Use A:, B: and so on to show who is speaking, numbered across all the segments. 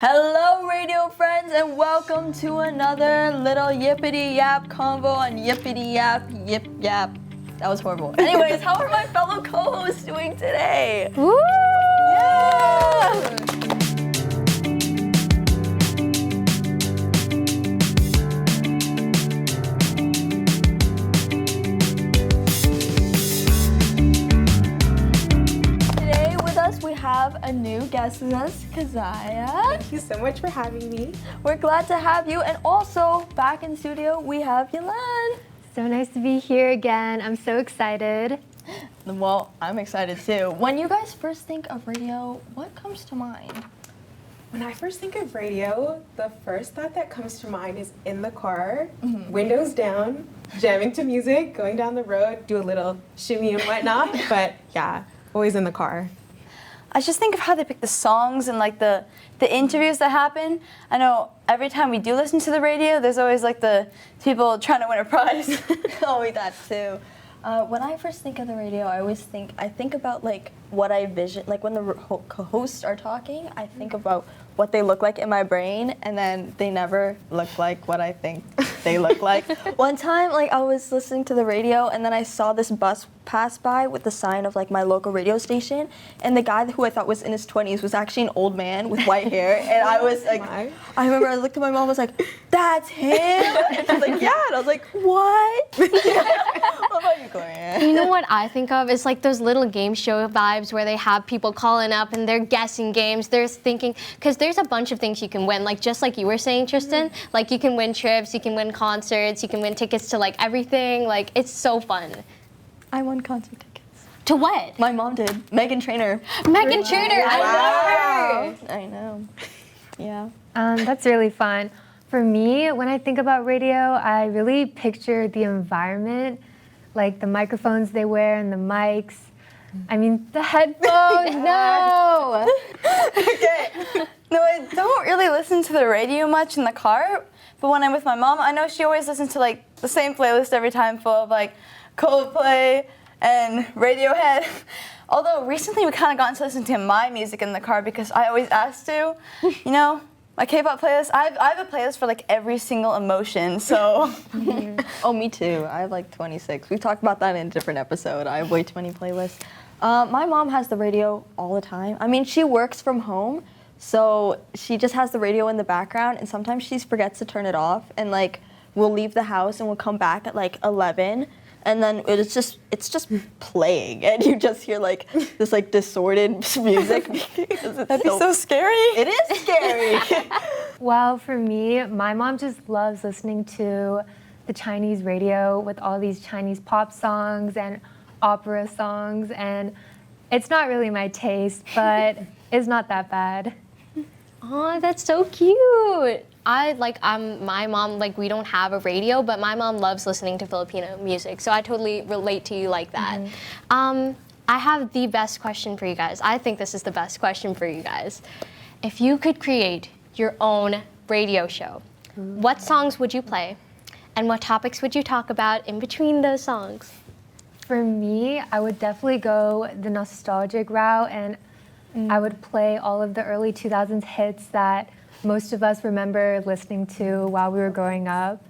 A: Hello, radio friends, and welcome to another little yippity yap convo on yippity yap yip yap. That was horrible. Anyways, how are my fellow co-hosts doing today?
B: Woo!
A: Yeah! Today with us we have a new guest with us, Kazaya.
C: Thank you so much for having me.
A: We're glad to have you, and also back in studio we have Yalan.
B: So nice to be here again. I'm so excited.
A: Well, I'm excited too. When you guys first think of radio, what comes to mind?
C: When I first think of radio, the first thought that comes to mind is in the car, windows down, jamming to music, going down the road, do a little shimmy and whatnot. But yeah, always in the car.
D: I just think of how they pick the songs and like the interviews that happen. I know every time we do listen to the radio, there's always like the people trying to win a prize.
A: Oh, that too. When I first think of the radio, I think about like what I vision, like when the hosts are talking, I think about what they look like in my brain, and then they never look like what I think they look like. One time, like I was listening to the radio, and then I saw this bus pass by with the sign of like my local radio station, and the guy who I thought was in his 20s was actually an old man with white hair, and I was like, I remember I looked at my mom, was like, "That's him," and she's like, "Yeah," and I was like, "What?" What about you, Gloria?
B: You know what I think of? It's like those little game show vibes where they have people calling up and they're guessing games. They're thinking, because there's a bunch of things you can win, like just like you were saying, Tristan. Like you can win trips, you can win concerts, you can win tickets to like everything. Like it's so fun.
A: I won concert tickets.
B: To what?
A: My mom did. Meghan Trainor.
B: Meghan Trainor. I love her.
A: I know. Yeah.
E: That's really fun. For me, when I think about radio, I really picture the environment, like the microphones they wear and the mics. I mean, the headphones, no!
D: Okay. No, I don't really listen to the radio much in the car, but when I'm with my mom, I know she always listens to like the same playlist every time, full of like Coldplay and Radiohead. Although recently we kind of got into listening to my music in the car because I always ask to, you know. My K-pop playlist, I have a playlist for like every single emotion, so.
A: Oh, me too. I have like 26. We've talked about that in a different episode. I have way too many playlists. My mom has the radio all the time. I mean, she works from home, so she just has the radio in the background, and sometimes she forgets to turn it off, and like we'll leave the house and we'll come back at like 11. And then it's just playing, and you just hear like this like distorted music.
D: That'd be so scary.
A: It is scary.
E: Well, for me, my mom just loves listening to the Chinese radio with all these Chinese pop songs and opera songs, and it's not really my taste, but it's not that bad.
B: Oh, that's so cute. My mom, like, we don't have a radio, but my mom loves listening to Filipino music, so I totally relate to you like that. I have the best question for you guys. I think this is the best question for you guys. If you could create your own radio show, what songs would you play? And what topics would you talk about in between those songs?
E: For me, I would definitely go the nostalgic route, and I would play all of the early 2000s hits that most of us remember listening to while we were growing up.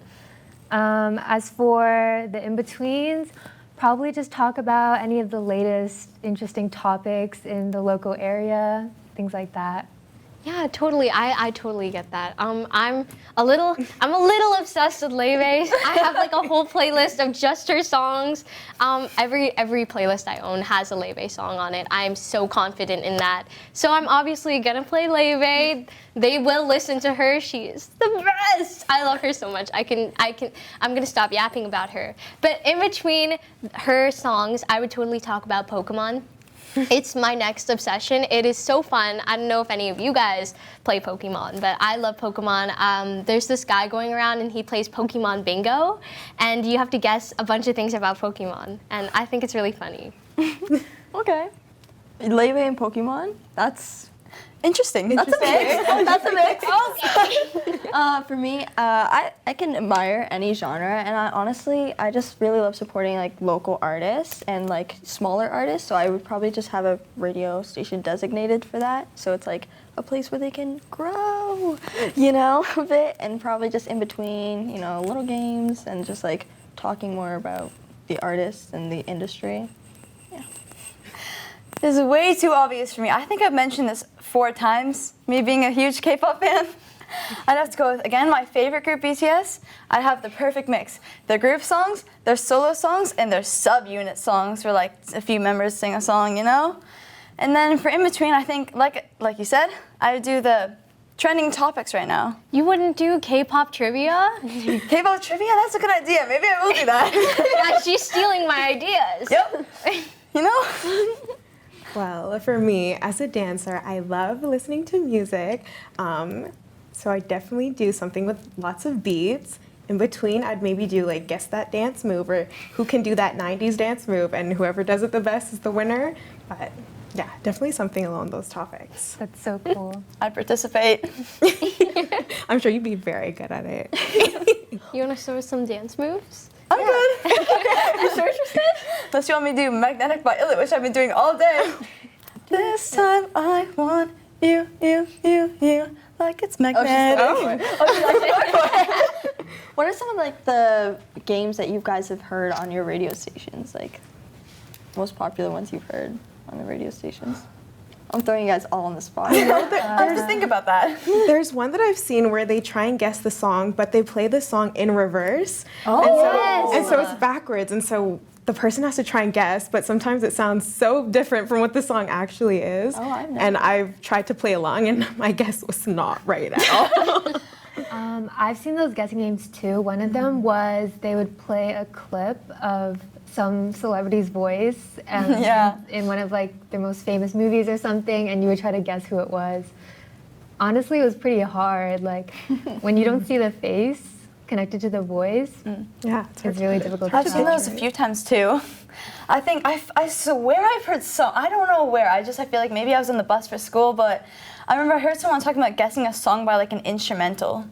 E: As for the in-betweens, probably just talk about any of the latest interesting topics in the local area, things like that.
B: Yeah, totally. I totally get that. I'm a little obsessed with Leve. I have like a whole playlist of just her songs. Every playlist I own has a Leve song on it. I'm so confident in that. So I'm obviously gonna play Leve. They will listen to her. She is the best. I love her so much. I'm gonna stop yapping about her. But in between her songs, I would totally talk about Pokemon. It's my next obsession. It is so fun. I don't know if any of you guys play Pokemon, but I love Pokemon. There's this guy going around and he plays Pokemon Bingo, and you have to guess a bunch of things about Pokemon, and I think it's really funny.
A: Okay. Leve and Pokemon? That's
D: Interesting.
A: That's a mix. That's a mix.
B: Okay.
A: For me, I can admire any genre, and I just really love supporting like local artists and like smaller artists. So I would probably just have a radio station designated for that. So it's like a place where they can grow, a bit, and probably just in between, little games and just like talking more about the artists and the industry.
D: This is way too obvious for me. I think I've mentioned this 4 times, me being a huge K-pop fan. I'd have to go with, again, my favorite group, BTS. I'd have the perfect mix. Their group songs, their solo songs, and their sub-unit songs where like a few members sing a song, And then for in between, I think, like you said, I would do the trending topics right now.
B: You wouldn't do K-pop trivia?
D: K-pop trivia, that's a good idea. Maybe I will do that.
B: Yeah, she's stealing my ideas.
D: Yep.
C: Well, for me, as a dancer, I love listening to music. So I definitely do something with lots of beats. In between, I'd maybe do like guess that dance move or who can do that 90s dance move, and whoever does it the best is the winner. But yeah, definitely something along those topics.
E: That's so cool.
D: I'd participate.
C: I'm sure you'd be very good at it.
B: You want to show us some dance moves?
D: I'm good. You sure interested? Unless you want me to do Magnetic by Illit, which I've been doing all day. This time I want you, like it's magnetic.
A: What are some of like the games that you guys have heard on your radio stations? Like most popular ones you've heard on the radio stations? I'm throwing you guys all on the spot.
D: I have to think about that.
C: There's one that I've seen where they try and guess the song, but they play the song in reverse.
A: Oh,
C: and so it's backwards, and so the person has to try and guess, but sometimes it sounds so different from what the song actually is.
A: Oh, I've never
C: and I've tried to play along, and my guess was not right at all.
E: I've seen those guessing games too. One of them was they would play a clip of some celebrity's voice in one of like their most famous movies or something, and you would try to guess who it was. Honestly, it was pretty hard. Like when you don't see the face connected to the voice,
C: Yeah,
E: it's really difficult to
D: I've seen those a few times too. I think I swear I've heard some. I don't know where. I feel like maybe I was on the bus for school, but I remember I heard someone talking about guessing a song by like an instrumental.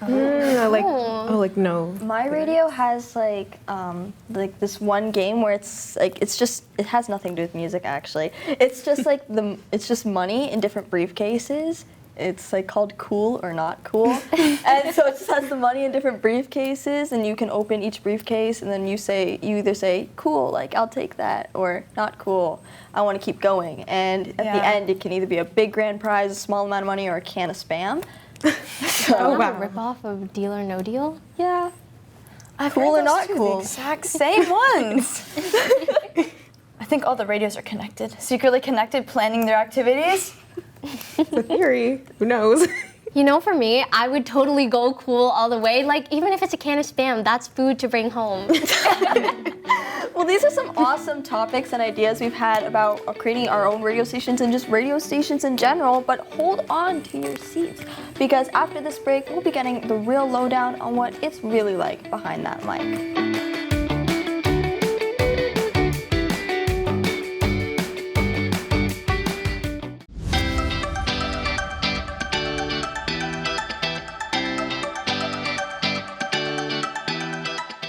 C: No.
A: My radio has like this one game where it's just it has nothing to do with music actually. It's just like it's just money in different briefcases. It's like called Cool or Not Cool. And so it just has the money in different briefcases, and you can open each briefcase and then you either say cool, like I'll take that, or not cool, I want to keep going. And at the end it can either be a big grand prize, a small amount of money, or a can of Spam.
C: Oh, wow.
B: A ripoff of Deal or No Deal?
A: Yeah.
D: I've
A: Cool
D: heard
A: or
D: those
A: not
D: two,
A: cool?
D: The exact same ones. I think all the radios are connected, secretly connected, planning their activities.
C: It's a theory. Who knows?
B: You know, for me, I would totally go cool all the way. Like, even if it's a can of Spam, that's food to bring home.
A: Well, these are some awesome topics and ideas we've had about creating our own radio stations and just radio stations in general, but hold on to your seats because after this break, we'll be getting the real lowdown on what it's really like behind that mic.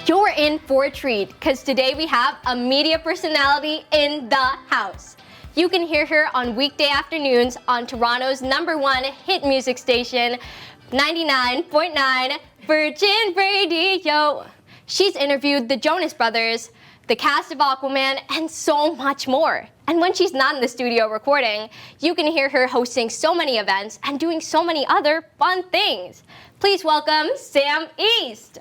B: You're in for a treat, because today we have a media personality in the house. You can hear her on weekday afternoons on Toronto's #1 hit music station, 99.9 Virgin Radio. She's interviewed the Jonas Brothers, the cast of Aquaman, and so much more. And when she's not in the studio recording, you can hear her hosting so many events and doing so many other fun things. Please welcome Sam East.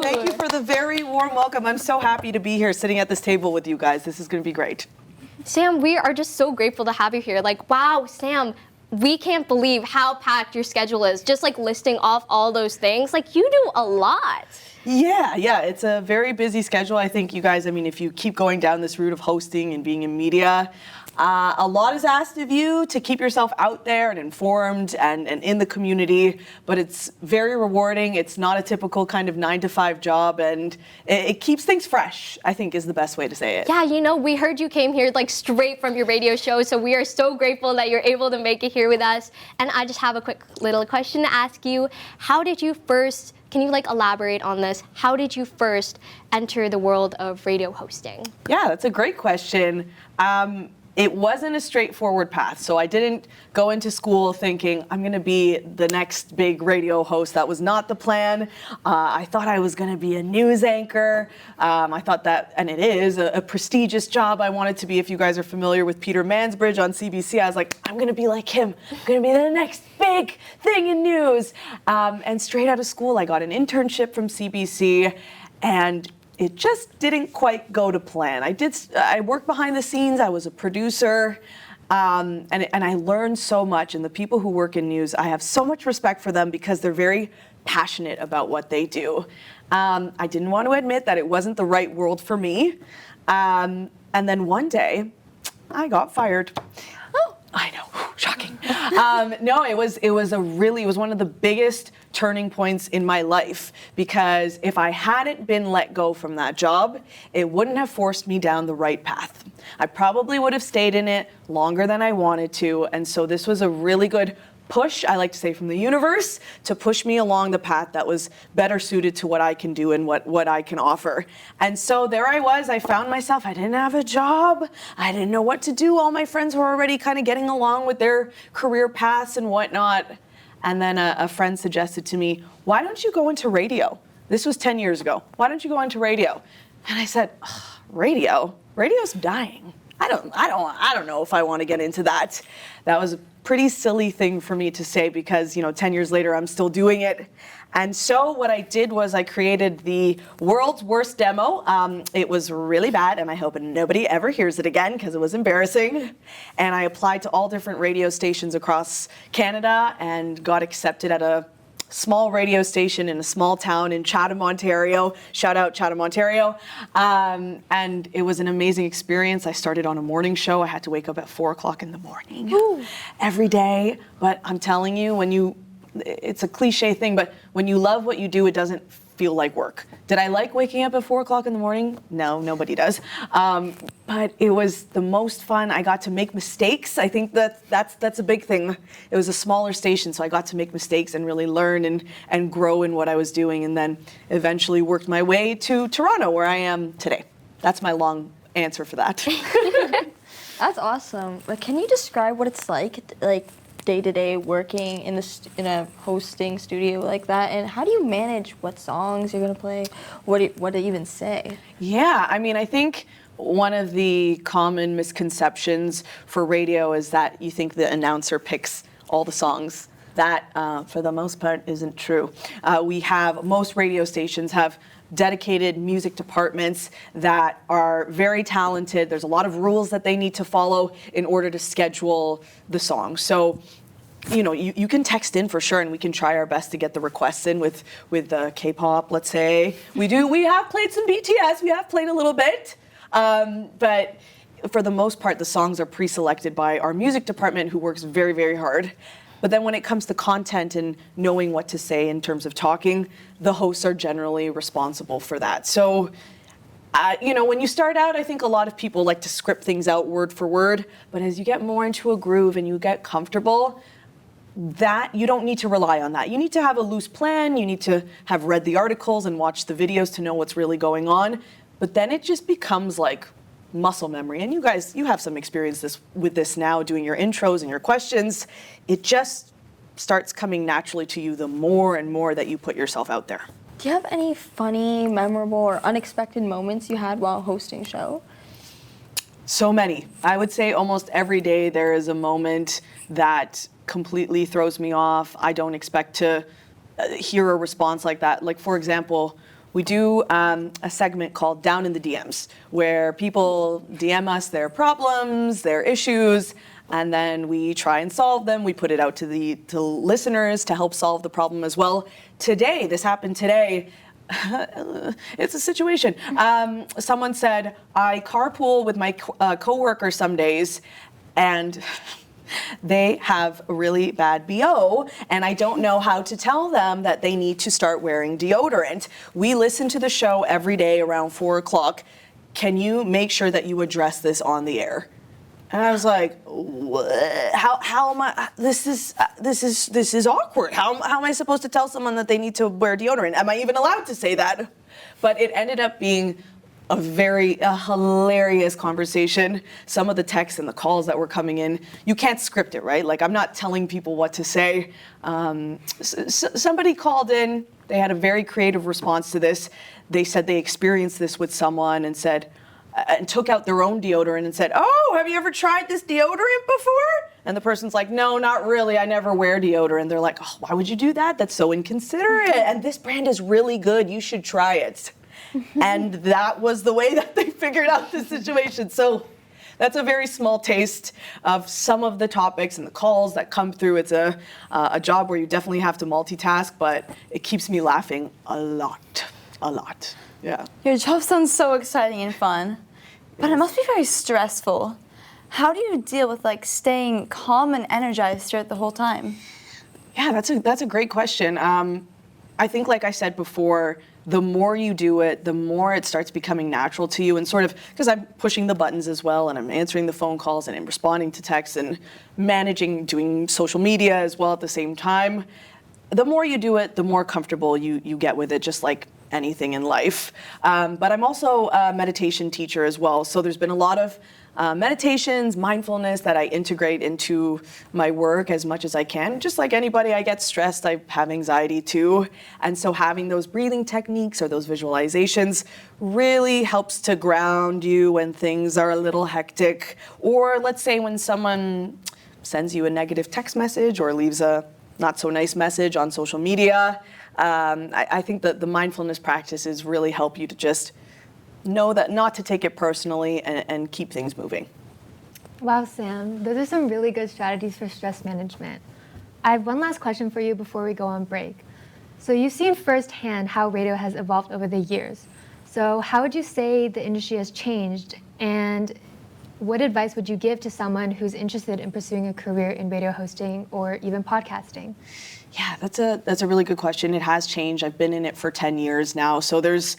F: Thank you for the very warm welcome. I'm so happy to be here sitting at this table with you guys. This is going to be great.
B: Sam, we are just so grateful to have you here. Like, wow, Sam, we can't believe how packed your schedule is. Just like listing off all those things. Like, you do a lot.
F: Yeah, it's a very busy schedule. I think you guys, if you keep going down this route of hosting and being in media, A lot is asked of you to keep yourself out there and informed and in the community, but it's very rewarding. It's not a typical kind of 9-to-5 job, and it keeps things fresh, I think is the best way to say it.
B: Yeah, you know, we heard you came here like straight from your radio show, so we are so grateful that you're able to make it here with us. And I just have a quick little question to ask you. How did you first, can you like elaborate on this? How did you first enter the world of radio hosting?
F: Yeah, that's a great question. It wasn't a straightforward path. So I didn't go into school thinking I'm going to be the next big radio host. That was not the plan. I thought I was going to be a news anchor. I thought that, and it is, a prestigious job I wanted to be. If you guys are familiar with Peter Mansbridge on CBC, I was like, I'm going to be like him. I'm going to be the next big thing in news. And straight out of school, I got an internship from CBC, and it just didn't quite go to plan. I worked behind the scenes. I was a producer, and I learned so much. And the people who work in news, I have so much respect for them because they're very passionate about what they do. I didn't want to admit that it wasn't the right world for me. And then one day, I got fired. Oh, I know, shocking. No, it was one of the biggest turning points in my life, because if I hadn't been let go from that job, it wouldn't have forced me down the right path. I probably would have stayed in it longer than I wanted to, and so this was a really good push, I like to say, from the universe to push me along the path that was better suited to what I can do and what I can offer. And so there I was, I found myself, I didn't have a job, I didn't know what to do. All my friends were already kind of getting along with their career paths and whatnot. And then a friend suggested to me, why don't you go into radio? This was 10 years ago. Why don't you go into radio? And I said, radio? Radio's dying. I don't know if I want to get into that. That was a pretty silly thing for me to say because, 10 years later, I'm still doing it. And so what I did was I created the world's worst demo. It was really bad, and I hope nobody ever hears it again because it was embarrassing. And I applied to all different radio stations across Canada and got accepted at a small radio station in a small town in Chatham, Ontario. Shout out Chatham, Ontario. And it was an amazing experience. I started on a morning show. I had to wake up at 4 o'clock in the morning every day. But I'm telling you, it's a cliche thing, but when you love what you do, it doesn't feel like work. Did I like waking up at 4 o'clock in the morning? No, nobody does. But it was the most fun. I got to make mistakes. I think that's a big thing. It was a smaller station, so I got to make mistakes and really learn and grow in what I was doing, and then eventually worked my way to Toronto, where I am today. That's my long answer for that.
A: That's awesome. Like, can you describe what it's like day-to-day working in a hosting studio like that, and how do you manage what songs you're gonna play, what to even say? Yeah,
F: I think one of the common misconceptions for radio is that you think the announcer picks all the songs. That, for the most part, isn't true. Most radio stations have dedicated music departments that are very talented. There's a lot of rules that they need to follow in order to schedule the song. So, you can text in for sure, and we can try our best to get the requests in with K-pop, let's say. We have played some BTS, we have played a little bit, but for the most part, the songs are pre-selected by our music department, who works very, very hard. But then when it comes to content and knowing what to say in terms of talking, the hosts are generally responsible for that. So, when you start out, I think a lot of people like to script things out word for word. But as you get more into a groove and you get comfortable, that you don't need to rely on that. You need to have a loose plan. You need to have read the articles and watched the videos to know what's really going on. But then it just becomes like muscle memory. And you guys, you have some experience with this now, doing your intros and your questions. It just starts coming naturally to you the more and more that you put yourself out there.
A: Do you have any funny, memorable, or unexpected moments you had while hosting show?
F: So many. I would say almost every day there is a moment that completely throws me off. I don't expect to hear a response like that. Like, for example, we do a segment called Down in the DMs, where people DM us their problems, their issues, and then we try and solve them. We put it out to listeners to help solve the problem as well. Today, this happened today. It's a situation. Someone said, I carpool with my coworker some days, and they have a really bad BO, and I don't know how to tell them that they need to start wearing deodorant. We listen to the show every day around 4 o'clock. Can you make sure that you address this on the air? And I was like, what? How am I? This is awkward. How am I supposed to tell someone that they need to wear deodorant? Am I even allowed to say that? But it ended up being a hilarious conversation. Some of the texts and the calls that were coming in, you can't script it, right? Like, I'm not telling people what to say. Somebody called in. They had a very creative response to this. They said they experienced this with someone and said, and took out their own deodorant and said, oh, have you ever tried this deodorant before? And the person's like, no, not really. I never wear deodorant. They're like, oh, why would you do that? That's so inconsiderate. And this brand is really good. You should try it. And that was the way that they figured out the situation. So that's a very small taste of some of the topics and the calls that come through. It's a job where you definitely have to multitask, but it keeps me laughing a lot. Yeah.
D: Your job sounds so exciting and fun, but it must be very stressful. How do you deal with like staying calm and energized throughout the whole time?
F: Yeah, that's a great question. I think, like I said before, the more you do it, the more it starts becoming natural to you, and sort of, because I'm pushing the buttons as well, and I'm answering the phone calls, and I'm responding to texts, and doing social media as well at the same time. The more you do it, the more comfortable you get with it, just like anything in life. But I'm also a meditation teacher as well, so there's been a lot of meditations, mindfulness that I integrate into my work as much as I can. Just like anybody, I get stressed, I have anxiety too. And so having those breathing techniques or those visualizations really helps to ground you when things are a little hectic. Or let's say when someone sends you a negative text message or leaves a not so nice message on social media. I think that the mindfulness practices really help you to just know that not to take it personally and keep things moving.
E: Wow, Sam, those are some really good strategies for stress management. I have one last question for you before we go on break. So you've seen firsthand how radio has evolved over the years. So how would you say the industry has changed, and what advice would you give to someone who's interested in pursuing a career in radio hosting or even podcasting?
F: Yeah, that's a really good question. It has changed. I've been in it for 10 years now, so there's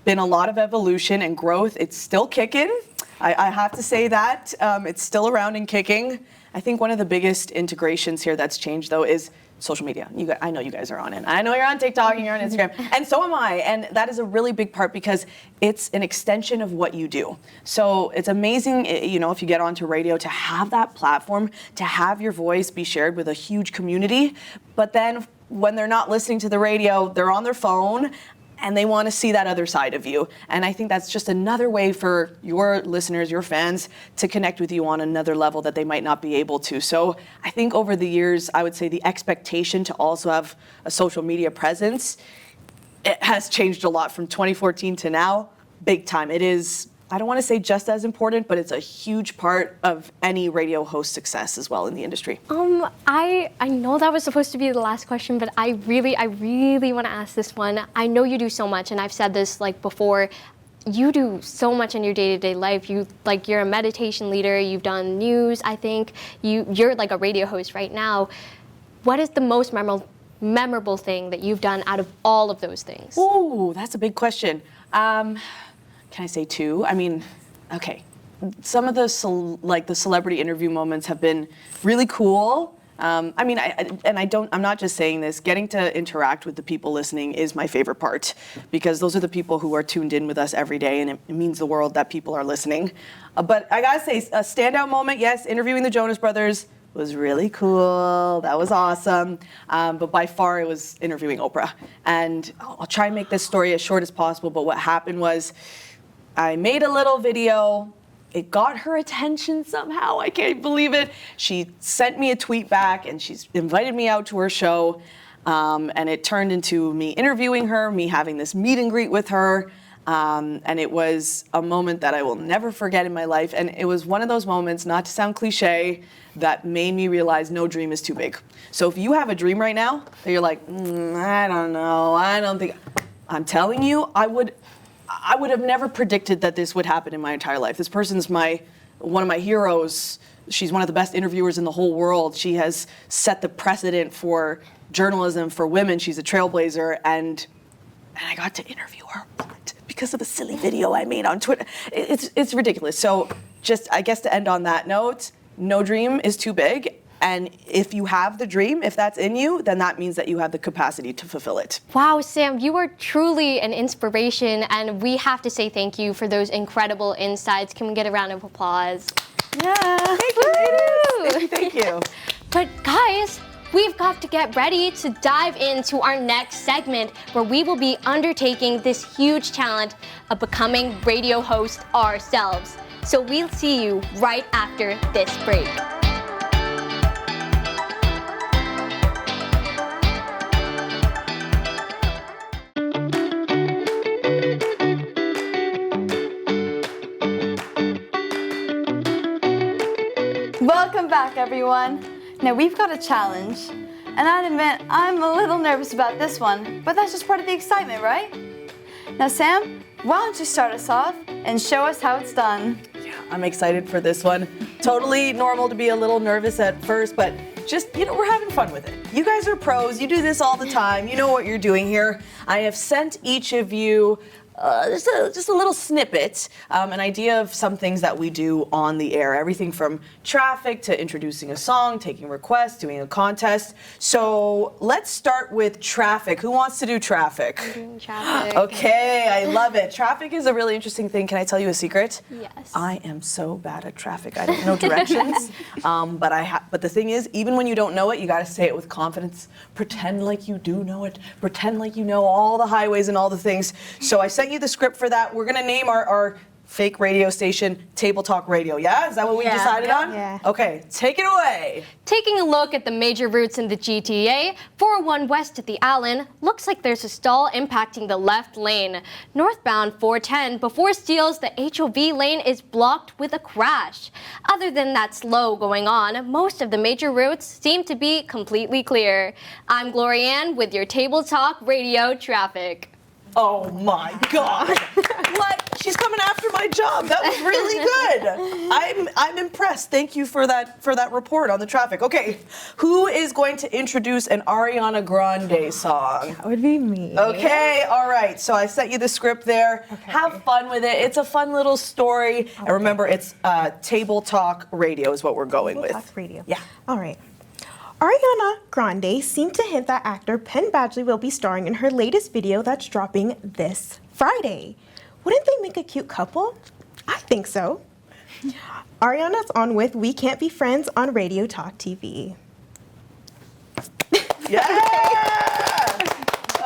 F: been a lot of evolution and growth. It's still kicking. I have to say that. It's still around and kicking. I think one of the biggest integrations here that's changed, though, is social media. I know you guys are on it. I know you're on TikTok and you're on Instagram, and so am I. And that is a really big part because it's an extension of what you do. So it's amazing, if you get onto radio, to have that platform, to have your voice be shared with a huge community. But then when they're not listening to the radio, they're on their phone, and they want to see that other side of you. And I think that's just another way for your listeners, your fans, to connect with you on another level that they might not be able to. So I think over the years, I would say the expectation to also have a social media presence, it has changed a lot from 2014 to now, big time. It is, I don't want to say just as important, but it's a huge part of any radio host success as well in the industry.
B: I know that was supposed to be the last question, but I really want to ask this one. I know you do so much, and I've said this before. You do so much in your day-to-day life. You're a meditation leader. You've done news. I think you're like a radio host right now. What is the most memorable thing that you've done out of all of those things?
F: Ooh, that's a big question. Can I say two? I mean, okay. Some of the celebrity interview moments have been really cool. I'm not just saying this. Getting to interact with the people listening is my favorite part, because those are the people who are tuned in with us every day, and it means the world that people are listening. But I gotta say, a standout moment, yes, interviewing the Jonas Brothers was really cool. That was awesome. But by far, it was interviewing Oprah. And I'll try and make this story as short as possible, but what happened was, I made a little video. It got her attention somehow. I can't believe it. She sent me a tweet back, and she's invited me out to her show. And it turned into me interviewing her, me having this meet and greet with her. And it was a moment that I will never forget in my life. And it was one of those moments, not to sound cliche, that made me realize no dream is too big. So if you have a dream right now that you're like, I don't know, I don't think, I'm telling you, I would have never predicted that this would happen in my entire life. This person's one of my heroes, She's one of the best interviewers in the whole world. She has set the precedent for journalism for women. She's a trailblazer, and I got to interview her because of a silly video I made on Twitter. It's ridiculous. So just, I guess, to end on that note, no dream is too big. And if you have the dream, if that's in you, then that means that you have the capacity to fulfill it.
B: Wow, Sam, you are truly an inspiration, and we have to say thank you for those incredible insights. Can we get a round of applause?
D: Yeah.
F: Thank you, ladies. Thank you.
B: But guys, we've got to get ready to dive into our next segment, where we will be undertaking this huge challenge of becoming radio hosts ourselves. So we'll see you right after this break.
D: Welcome back, everyone. Now we've got a challenge, and I'd admit I'm a little nervous about this one, but that's just part of the excitement, right? Now, Sam, why don't you start us off and show us how it's done?
F: Yeah, I'm excited for this one. Totally normal to be a little nervous at first, but just, we're having fun with it. You guys are pros. You do this all the time. You know what you're doing here. I have sent each of you just a little snippet, an idea of some things that we do on the air. Everything from traffic to introducing a song, taking requests, doing a contest. So let's start with traffic. Who wants to do traffic?
B: Traffic.
F: Okay, I love it. Traffic is a really interesting thing. Can I tell you a secret?
B: Yes.
F: I am so bad at traffic. I don't know directions, but the thing is, even when you don't know it, you got to say it with confidence. Pretend like you do know it. Pretend like you know all the highways and all the things. So I sent you the script for that. We're gonna name our fake radio station Table Talk Radio. Yeah, is that what we decided on?
C: Yeah.
F: Okay, take it away.
B: Taking a look at the major routes in the GTA, 401 west at the Allen, looks like there's a stall impacting the left lane. Northbound 410 before Steeles, the HOV lane is blocked with a crash. Other than that slow going on, most of the major routes seem to be completely clear. I'm Glorianne with your Table Talk Radio traffic.
F: Oh my God! What? She's coming after my job. That was really good. I'm impressed. Thank you for that report on the traffic. Okay, who is going to introduce an Ariana Grande song?
C: That would be me.
F: Okay, all right. So I sent you the script there.
C: Okay.
F: Have fun with it. It's a fun little story. And remember, it's Table Talk Radio is what we're going with.
C: Talk radio.
F: Yeah.
C: All right. Ariana Grande seemed to hint that actor Penn Badgley will be starring in her latest video that's dropping this Friday. Wouldn't they make a cute couple? I think so. Ariana's on with We Can't Be Friends on Radio Talk TV.
F: Yeah!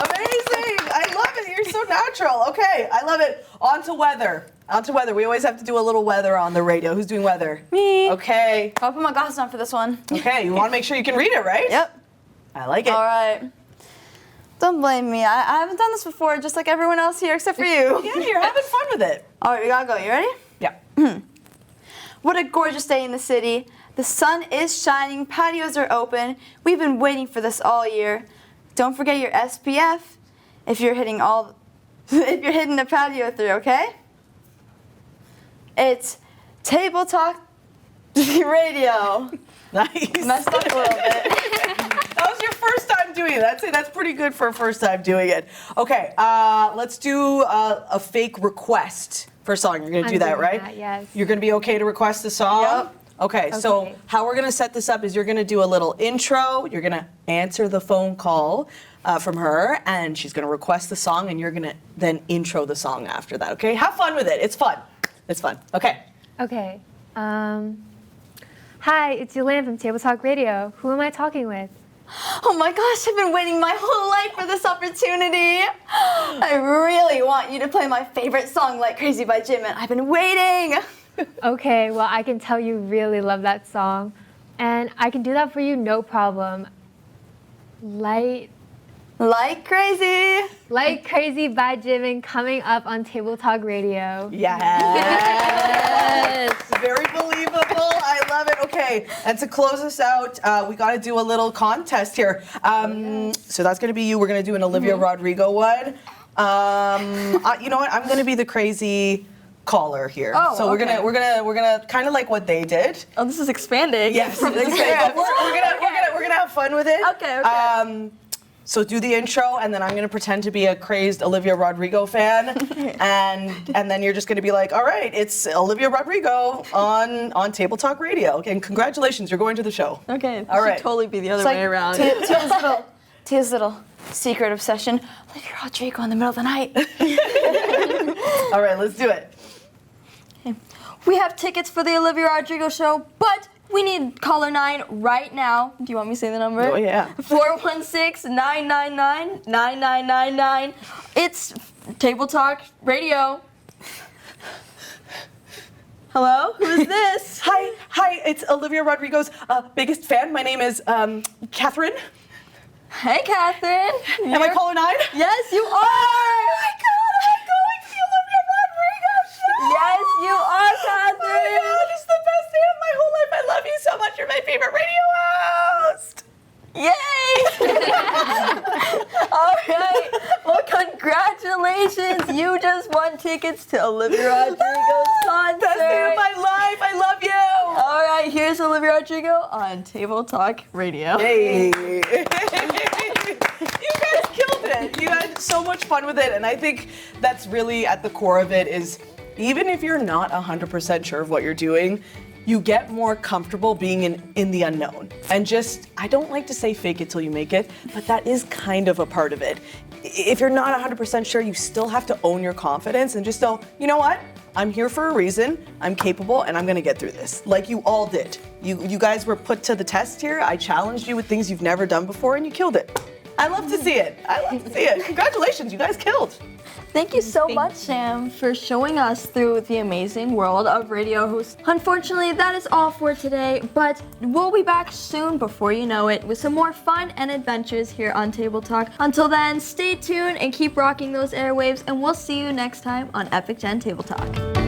F: Amazing! I love it. You're so natural. Okay, I love it. On to weather. On to weather. We always have to do a little weather on the radio. Who's doing weather?
D: Me.
F: Okay.
D: I'll put my glasses on for this one.
F: Okay, you want to make sure you can read it, right?
D: Yep.
F: I like it.
D: All right. Don't blame me. I haven't done this before, just like everyone else here except for you.
F: Yeah, you're having fun with it.
D: All right, we gotta go. You ready?
F: Yeah.
D: What a gorgeous day in the city. The sun is shining, patios are open. We've been waiting for this all year. Don't forget your SPF if you're hitting the patio through, okay? It's Table Talk Radio.
F: Nice.
D: Messed up a little bit.
F: That was your first time doing it. I'd say that's pretty good for a first time doing it. Okay, let's do a fake request for a song. You're gonna do
E: I'm
F: that,
E: doing
F: right?
E: that, yes.
F: You're gonna be okay to request a song?
D: Yep.
F: Okay, so
E: Okay.
F: how we're gonna set this up is you're gonna do a little intro, you're gonna answer the phone call from her, and she's gonna request the song, and you're gonna then intro the song after that, okay? Have fun with it, it's fun. It's fun, okay.
E: Okay. Hi, it's Yolanda from Table Talk Radio. Who am I talking with?
D: Oh my gosh, I've been waiting my whole life for this opportunity. I really want you to play my favorite song, Like Crazy by Jimin. I've been waiting.
E: Okay, well, I can tell you really love that song. And I can do that for you, no problem. Like Crazy by Jimin coming up on Table Talk Radio.
F: Yes. Very believable. I love it. Okay, and to close us out, we got to do a little contest here. So that's going to be you. We're going to do an Olivia Rodrigo one. You know what? I'm going to be the crazy caller here.
A: Oh,
F: so
A: okay.
F: we're gonna kind of like what they did.
A: Oh, this is expanding.
F: Yes,
A: From the
F: we're gonna have fun with it.
A: Okay.
F: So do the intro, and then I'm gonna pretend to be a crazed Olivia Rodrigo fan, and then you're just gonna be like, all right, it's Olivia Rodrigo on Table Talk Radio. Okay, and congratulations, you're going to the show.
A: Okay. This
F: All right.
A: should totally be the other
D: It's like
A: way around.
D: Tia's little secret obsession. Olivia Rodrigo in the middle of the night.
F: All right, let's do it.
A: We have tickets for the Olivia Rodrigo show, but we need caller 9 right now. Do you want me to say the number?
F: Oh, yeah.
A: 416-999-9999. It's Table Talk Radio. Hello? Who is this?
F: Hi, it's Olivia Rodrigo's biggest fan. My name is Catherine.
A: Hey, Catherine.
F: Am I caller 9?
A: Yes, you are.
F: Oh my God, am I going to the Olivia Rodrigo show?
A: Yes, you are,
F: Oh my
A: Catherine.
F: God, it's the best day of my whole life. I love you so much. You're my favorite radio host.
A: Yay! All right. Well, congratulations. You just won tickets to Olivia Rodrigo's concert.
F: Best day of my life. I love you.
A: All right, here's Olivia Rodrigo on Table Talk Radio.
F: Hey. You guys killed it. You had so much fun with it. And I think that's really at the core of it is even if you're not 100% sure of what you're doing, you get more comfortable being in the unknown. And just, I don't like to say fake it till you make it, but that is kind of a part of it. If you're not 100% sure, you still have to own your confidence and just know, you know what? I'm here for a reason, I'm capable, and I'm gonna get through this. Like you all did. You guys were put to the test here. I challenged you with things you've never done before, and you killed it. I love to see it. I love to see it. Congratulations, you guys killed.
A: Thank you so much, Sam, for showing us through the amazing world of radio hosts. Unfortunately, that is all for today, but we'll be back soon before you know it with some more fun and adventures here on Table Talk. Until then, stay tuned and keep rocking those airwaves, and we'll see you next time on Epic Gen Table Talk.